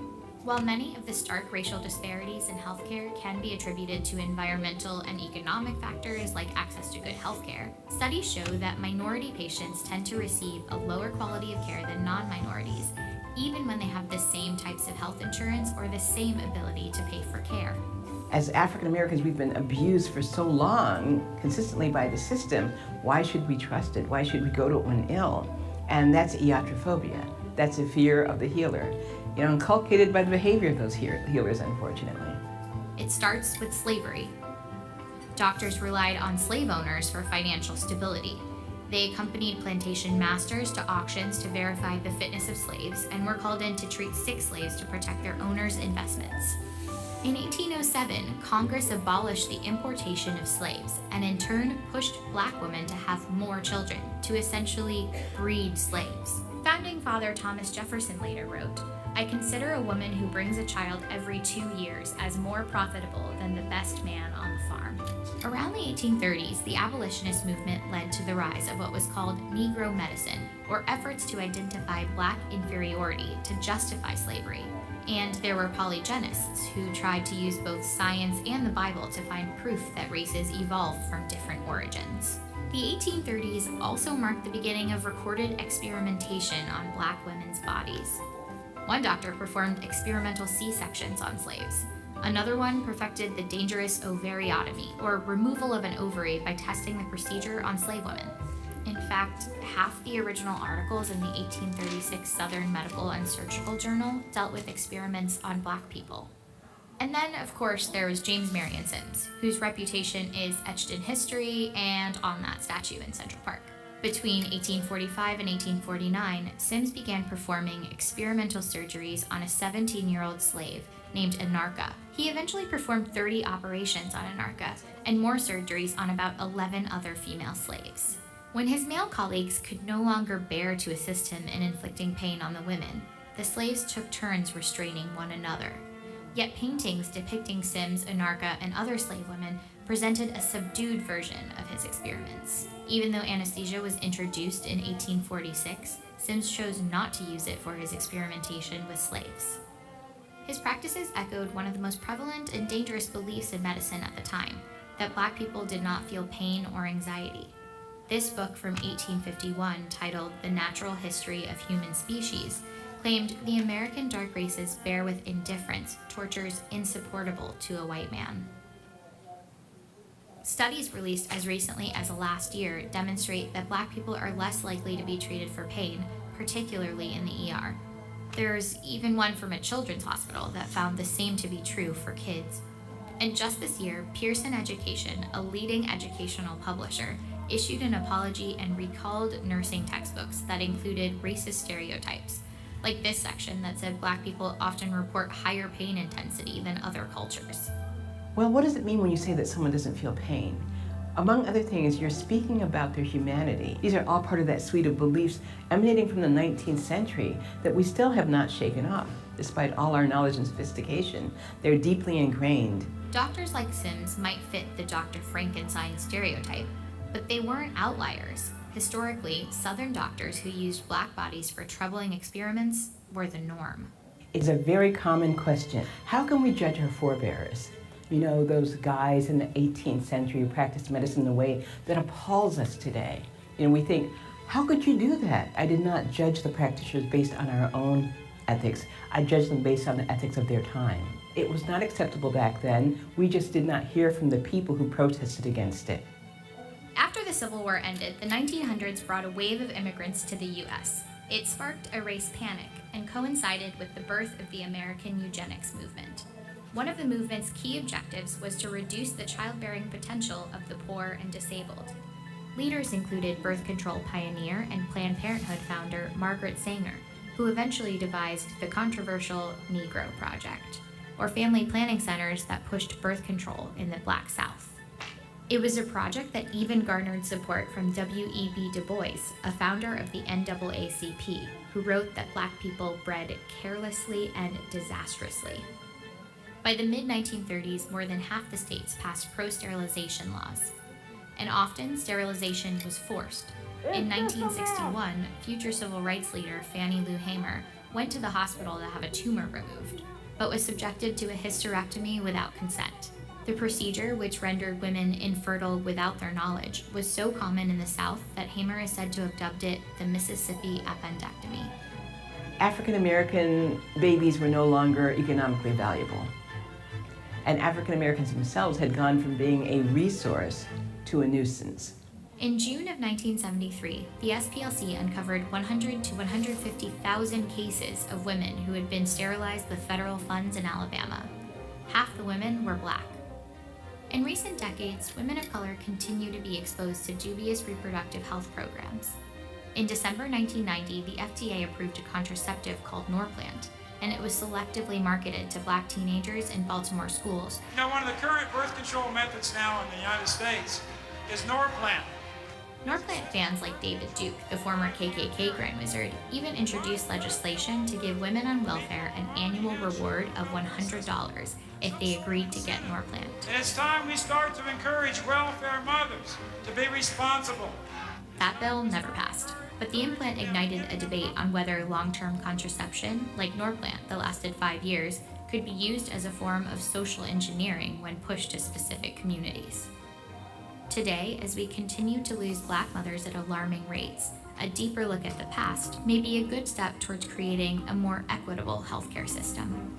While many of the stark racial disparities in healthcare can be attributed to environmental and economic factors like access to good healthcare, studies show that minority patients tend to receive a lower quality of care than non-minorities, even when they have the same types of health insurance or the same ability to pay for care. As African Americans, we've been abused for so long, consistently by the system. Why should we trust it? Why should we go to it when ill? And that's iatrophobia. That's a fear of the healer. You know, inculcated by the behavior of those healers, unfortunately. It starts with slavery. Doctors relied on slave owners for financial stability. They accompanied plantation masters to auctions to verify the fitness of slaves and were called in to treat sick slaves to protect their owners' investments. In 1807, Congress abolished the importation of slaves and in turn pushed Black women to have more children, to essentially breed slaves. Founding Father Thomas Jefferson later wrote, "I consider a woman who brings a child every 2 years as more profitable than the best man on the farm." Around the 1830s, the abolitionist movement led to the rise of what was called Negro medicine, or efforts to identify Black inferiority to justify slavery. And there were polygenists who tried to use both science and the Bible to find proof that races evolved from different origins. The 1830s also marked the beginning of recorded experimentation on Black women's bodies. One doctor performed experimental C-sections on slaves. Another one perfected the dangerous ovariotomy, or removal of an ovary by testing the procedure on slave women. In fact, half the original articles in the 1836 Southern Medical and Surgical Journal dealt with experiments on Black people. And then, of course, there was James Marion Sims, whose reputation is etched in history and on that statue in Central Park. Between 1845 and 1849, Sims began performing experimental surgeries on a 17-year-old slave named Anarcha. He eventually performed 30 operations on Anarcha and more surgeries on about 11 other female slaves. When his male colleagues could no longer bear to assist him in inflicting pain on the women, the slaves took turns restraining one another. Yet paintings depicting Sims, Anarcha, and other slave women presented a subdued version of his experiments. Even though anesthesia was introduced in 1846, Sims chose not to use it for his experimentation with slaves. His practices echoed one of the most prevalent and dangerous beliefs in medicine at the time, that Black people did not feel pain or anxiety. This book from 1851, titled The Natural History of Human Species, claimed the American dark races bear with indifference tortures insupportable to a white man. Studies released as recently as last year demonstrate that Black people are less likely to be treated for pain, particularly in the ER. There's even one from a children's hospital that found the same to be true for kids. And just this year, Pearson Education, a leading educational publisher, issued an apology and recalled nursing textbooks that included racist stereotypes, like this section that said Black people often report higher pain intensity than other cultures. Well, what does it mean when you say that someone doesn't feel pain? Among other things, you're speaking about their humanity. These are all part of that suite of beliefs emanating from the 19th century that we still have not shaken off. Despite all our knowledge and sophistication, they're deeply ingrained. Doctors like Sims might fit the Dr. Frankenstein stereotype, but they weren't outliers. Historically, Southern doctors who used Black bodies for troubling experiments were the norm. It's a very common question. How can we judge our forebears? You know, those guys in the 18th century who practiced medicine in a way that appalls us today. You know, we think, how could you do that? I did not judge the practitioners based on our own ethics. I judged them based on the ethics of their time. It was not acceptable back then. We just did not hear from the people who protested against it. After the Civil War ended, the 1900s brought a wave of immigrants to the U.S. It sparked a race panic and coincided with the birth of the American eugenics movement. One of the movement's key objectives was to reduce the childbearing potential of the poor and disabled. Leaders included birth control pioneer and Planned Parenthood founder Margaret Sanger, who eventually devised the controversial Negro Project, or family planning centers that pushed birth control in the Black South. It was a project that even garnered support from W.E.B. Du Bois, a founder of the NAACP, who wrote that Black people bred carelessly and disastrously. By the mid-1930s, more than half the states passed pro-sterilization laws, and often sterilization was forced. In 1961, future civil rights leader Fannie Lou Hamer went to the hospital to have a tumor removed, but was subjected to a hysterectomy without consent. The procedure, which rendered women infertile without their knowledge, was so common in the South that Hamer is said to have dubbed it the Mississippi appendectomy. African American babies were no longer economically valuable. And African Americans themselves had gone from being a resource to a nuisance. In June of 1973, the SPLC uncovered 100 to 150,000 cases of women who had been sterilized with federal funds in Alabama. Half the women were Black. In recent decades, women of color continue to be exposed to dubious reproductive health programs. In December 1990, the FDA approved a contraceptive called Norplant, and it was selectively marketed to Black teenagers in Baltimore schools. You know, one of the current birth control methods now in the United States is Norplant. Norplant fans like David Duke, the former KKK Grand Wizard, even introduced legislation to give women on welfare an annual reward of $100 if they agreed to get Norplant. And it's time we start to encourage welfare mothers to be responsible. That bill never passed, but the implant ignited a debate on whether long-term contraception, like Norplant that lasted 5 years, could be used as a form of social engineering when pushed to specific communities. Today, as we continue to lose Black mothers at alarming rates, a deeper look at the past may be a good step towards creating a more equitable healthcare system.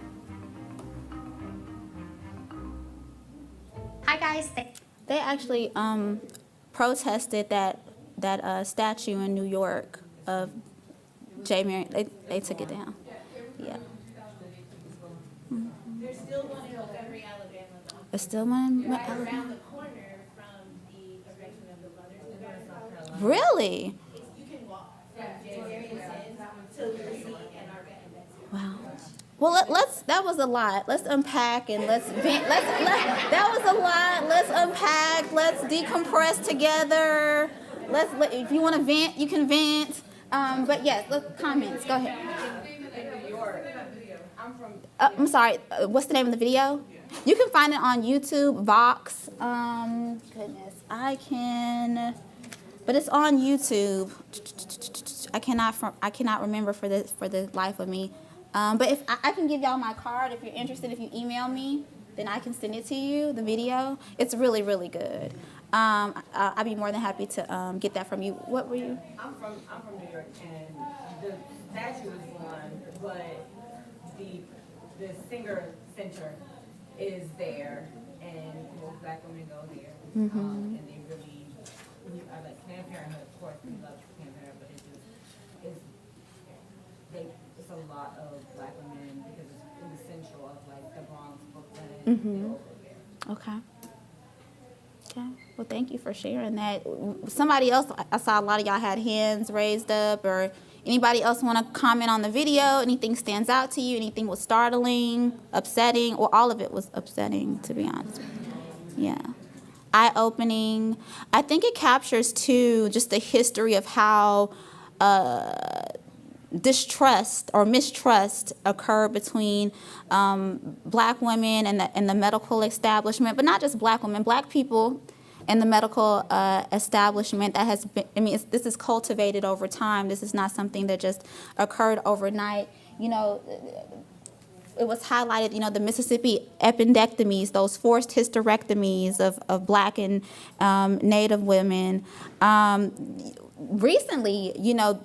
Hi guys. They actually protested that statue in New York of J. Mary. They took it down. Yeah. There's still one in Montgomery, Alabama. There's still one in Right Alabama. around the corner from the erection of the Mothers. Really? You can walk from Jefferson to Lucy and our Wow. Well, that was a lot. Let's unpack and that was a lot. Let's unpack. Let's decompress together. if you want to vent, you can vent. But yes, comments. Go ahead. In New York, I'm from. I'm sorry. What's the name of the video? You can find it on YouTube, Vox. Goodness, I can, but it's on YouTube. I cannot remember for the life of me. But if I can give y'all my card if you're interested. If you email me, then I can send it to you. The video. It's really, really good. I'd be more than happy to get that from you. What were you? I'm from New York, and the statue is one, but the Singer Center is there, and most Black women go there, and they really, I like Planned Parenthood, of course, we love Planned Parenthood, but it's a lot of Black women because it's in the central of like the Bronx, Brooklyn, over there. Okay. Okay. Well, thank you for sharing that. Somebody else, I saw a lot of y'all had hands raised up, or anybody else want to comment on the video? Anything stands out to you? Anything was startling, upsetting, or all of it was upsetting, to be honest? Yeah. Eye-opening. I think it captures, too, just the history of how distrust or mistrust occurred between Black women and the medical establishment, but not just Black women, Black people in the medical establishment. That has been, I mean, this is cultivated over time. This is not something that just occurred overnight. You know, it was highlighted, you know, the Mississippi appendectomies, those forced hysterectomies of Black and Native women. Recently, you know,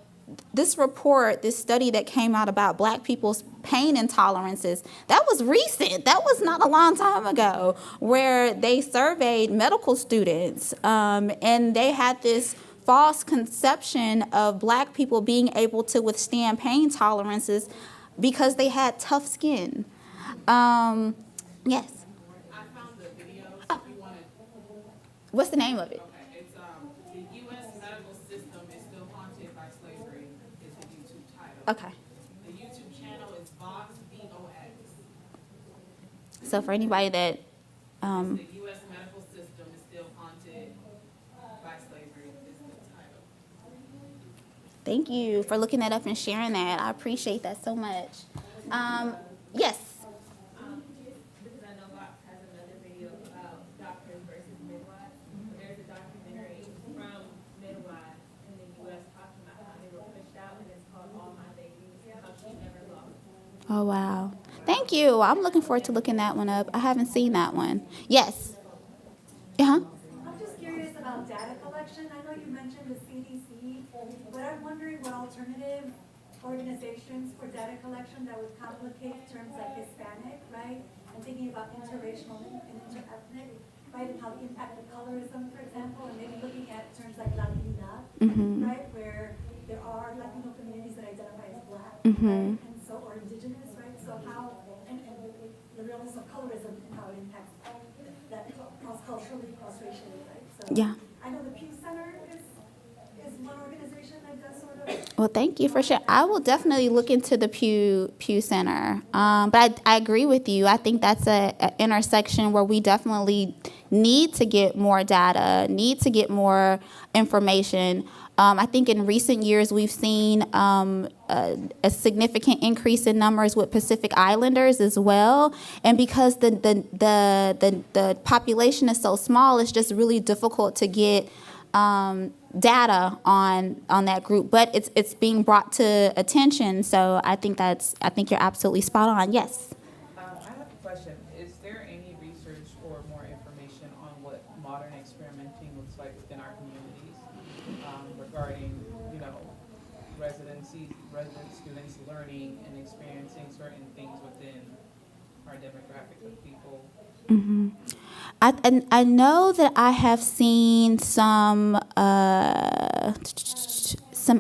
this report, this study that came out about Black people's pain intolerances, that was recent. That was not a long time ago, where they surveyed medical students, and they had this false conception of Black people being able to withstand pain tolerances because they had tough skin. Yes. I found the video, so if you wanted. What's the name of it? Okay, it's the U.S. medical system is still haunted by slavery. Is the YouTube title. Okay. The YouTube channel is Vox VOX. So for anybody that, The U.S. medical system is still haunted by slavery. Is the title. thank you for looking that up and sharing that. I appreciate that so much. Yes. Because I know Vox has another video about doctors versus midwives. There's a documentary from midwives in the U.S. talking about how they were pushed out, and it's called All My Babies, how she never lost. Oh, wow. Thank you. I'm looking forward to looking that one up. I haven't seen that one. Yes. Uh-huh. I'm just curious about data collection. I know you mentioned the CDC, but I'm wondering what alternative organizations for data collection that would complicate terms like Hispanic, right? And thinking about interracial and interethnic, right? And how the impact of colorism, for example, and maybe looking at terms like Latina, right? Where there are Latino communities that identify as Black, right? And so, or indigenous, right? So how, and the realness of colorism and how it impacts that cross-culturally, cross-racially, right? So Yeah. I know the Pew Center is one organization that does sort of. Well, thank you for sharing. I will definitely look into the Pew Center. But I agree with you. I think that's an intersection where we definitely need to get more data, need to get more information. I think in recent years we've seen a significant increase in numbers with Pacific Islanders as well. And because the population is so small, it's just really difficult to get data on that group, but it's being brought to attention. So I think you're absolutely spot on. Yes. I have a question. Is there any research or more information on what modern experimenting looks like within our communities regarding, you know, resident students learning and experiencing certain things within our demographic of people? Mm-hmm. I know that I have seen some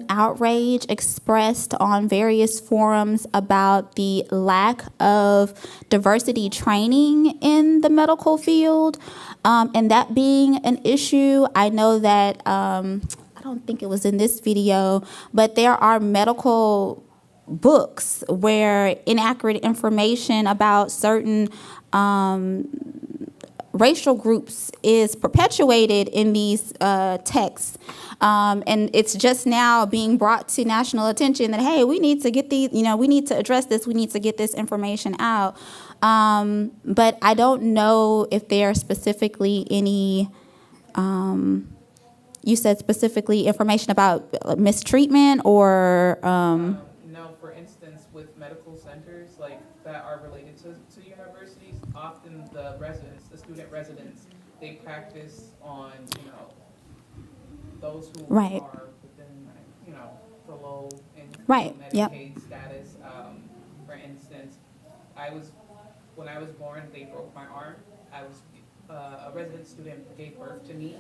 outrage expressed on various forums about the lack of diversity training in the medical field, and that being an issue. I know that I don't think it was in this video, but there are medical books where inaccurate information about certain racial groups is perpetuated in these texts. And it's just now being brought to national attention that, hey, we need to get these, we need to address this, we need to get this information out. But I don't know if there are specifically any, you said specifically information about mistreatment or, No, for instance, with medical centers like that are related to universities, often the student residents, they practice on, those who Right. are within, the low income Right, yep. Medicaid status. For instance, when I was born, they broke my arm. I was, a resident student gave birth to me.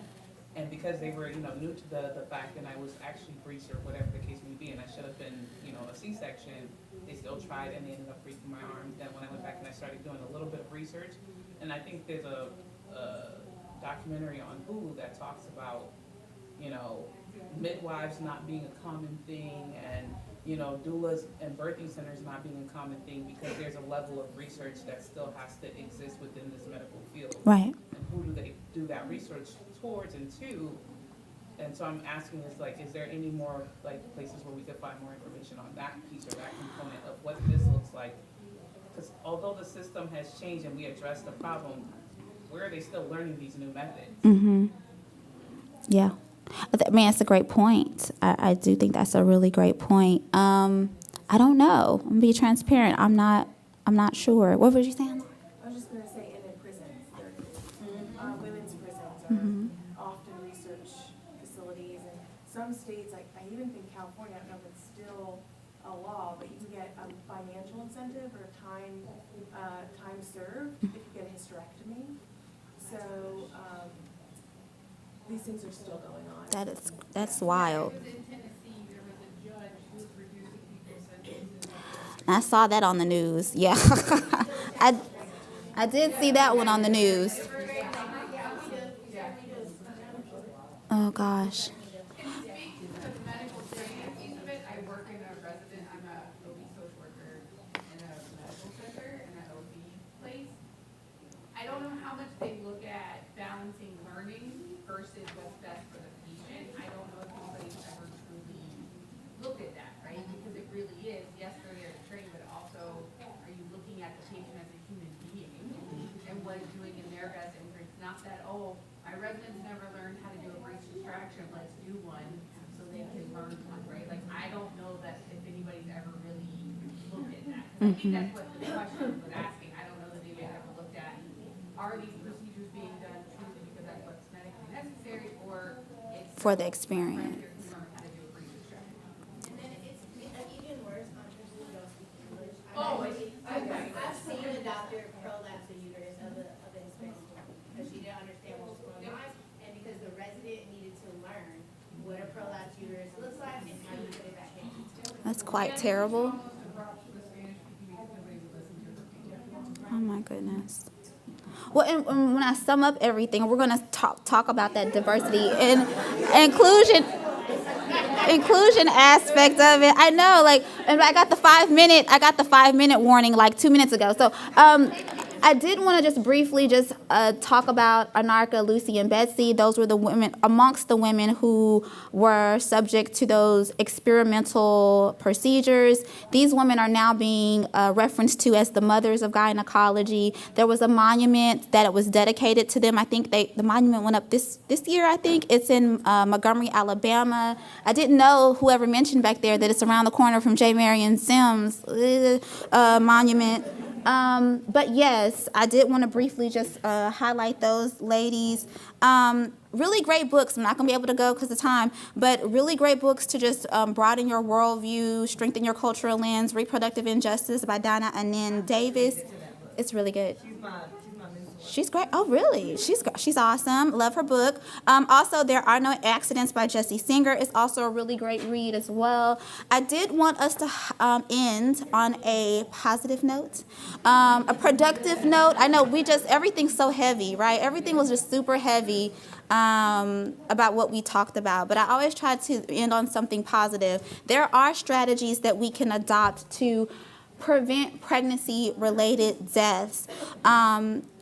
And because they were, new to the fact, and I was actually breached or whatever the case may be, and I should have been, a C-section, they still tried and they ended up breaking my arm. Then when I went back and I started doing a little bit of research, and I think there's a documentary on Hulu that talks about, midwives not being a common thing, and, doulas and birthing centers not being a common thing, because there's a level of research that still has to exist within this medical field. right. And who do they do that research towards and to? And so I'm asking is there any more places where we could find more information on that piece or that component of what this looks like? Because although the system has changed and we addressed the problem, where are they still learning these new methods? Mm-hmm. Yeah. I mean, that's a great point. I do think that's a really great point. I don't know. I'm gonna be transparent. I'm not sure. What was you saying? I was just gonna say, and in prisons, women's prisons are Mm-hmm. often research facilities, and some states, like, I even think California, I don't know if it's still a law, but you can get a financial incentive or time served if you get a hysterectomy. So, these things are still going on. That's wild. In Tennessee, there was a judge who was reducing people's sentences. I saw that on the news. Yeah. I did see that one on the news. Oh gosh. Can you speak to the medical training piece of it? I work in a resident, I'm a OB social worker in a medical center, in an OB place. I don't know how much they look at balancing learning versus what's best for the patient. I don't know if anybody's ever truly looked at that, right? Because it really is, yes, they're there to train, but also, are you looking at the patient as a human being and what it's doing in their best interest? Not that, oh, my residents never learned how to do a breech extraction, let's do one so they can learn one, right? Like, I don't know that if anybody's ever really looked at that. 'Cause I think that's what the question was asking. I don't know that anybody's ever looked at, are these procedures being done truly because that's what's medically necessary, or it's For the experience. to learn how to do a breech extraction? And then it's even worse on people who don't speak English. Oh, I've seen a doctor prolapse the uterus of a Hispanic woman because she didn't understand what was going on, and because the resident needed to learn what a prolapse uterus looks like and how you put it back in. That's quite terrible. Oh my goodness. Well, and when I sum up everything, we're going to talk about that diversity and inclusion aspect of it. I know, and I got the 5 minute warning 2 minutes ago. So, I did want to just briefly talk about Anarcha, Lucy, and Betsy. Those were the women, amongst the women who were subject to those experimental procedures. These women are now being referenced to as the mothers of gynecology. There was a monument that was dedicated to them. I think the monument went up this year, I think. It's in Montgomery, Alabama. I didn't know whoever mentioned back there that it's around the corner from J. Marion Sims' monument. But yes, I did want to briefly just highlight those ladies. Really great books. I'm not going to be able to go because of time, but really great books to just broaden your worldview, strengthen your cultural lens. Reproductive Injustice by Donna Anin Davis. It's really good. She's great. Oh, really? She's awesome. Love her book. Also, There Are No Accidents by Jessie Singer is also a really great read as well. I did want us to end on a positive note, a productive note. I know everything's so heavy, right? Everything was just super heavy about what we talked about, but I always try to end on something positive. There are strategies that we can adopt to prevent pregnancy-related deaths.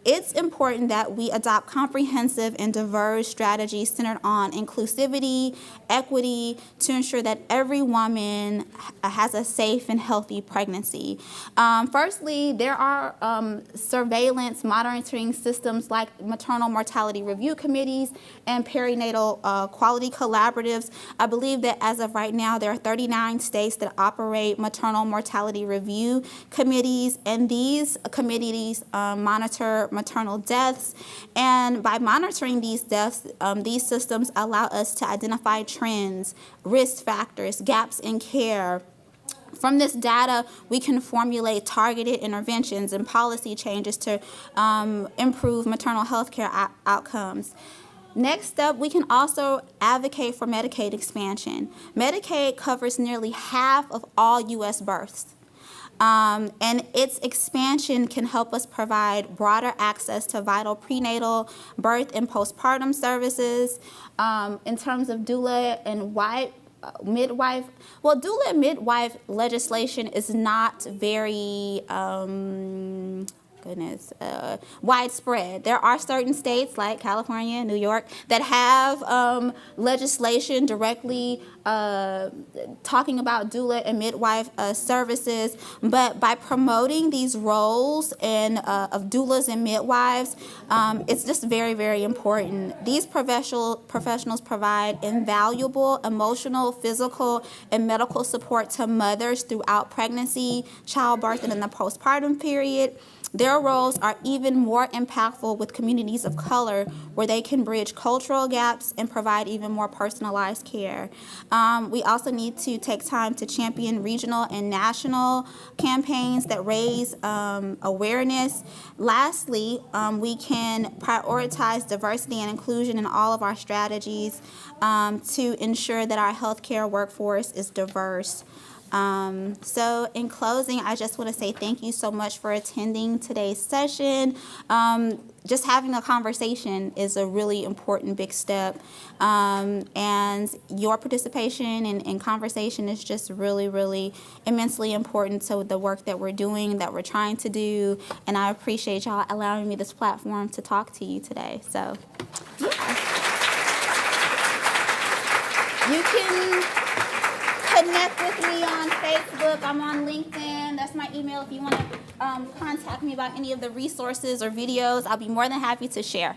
it's important that we adopt comprehensive and diverse strategies centered on inclusivity, equity, to ensure that every woman has a safe and healthy pregnancy. Firstly, there are surveillance monitoring systems like maternal mortality review committees and perinatal quality collaboratives. I believe that as of right now, there are 39 states that operate maternal mortality review committees, and these committees monitor maternal deaths. And by monitoring these deaths, these systems allow us to identify trends, risk factors, gaps in care. From this data, we can formulate targeted interventions and policy changes to improve maternal health care outcomes. Next up, we can also advocate for Medicaid expansion. Medicaid covers nearly half of all U.S. births. And its expansion can help us provide broader access to vital prenatal, birth, and postpartum services. In terms of doula and midwife, well, doula and midwife legislation is not very widespread. There are certain states like California, New York that have legislation directly talking about doula and midwife services, but by promoting these roles of doulas and midwives, it's just very, very important. These professionals provide invaluable emotional, physical, and medical support to mothers throughout pregnancy, childbirth, and in the postpartum period. Their roles are even more impactful with communities of color, where they can bridge cultural gaps and provide even more personalized care. We also need to take time to champion regional and national campaigns that raise awareness. Lastly, we can prioritize diversity and inclusion in all of our strategies to ensure that our healthcare workforce is diverse. So in closing, I just want to say thank you so much for attending today's session. Just having a conversation is a really important big step. And your participation in conversation is just really, really immensely important to the work that we're doing, that we're trying to do. And I appreciate y'all allowing me this platform to talk to you today. So, yeah. You can connect with me on Facebook. I'm on LinkedIn. That's my email if you want to contact me about any of the resources or videos. I'll be more than happy to share.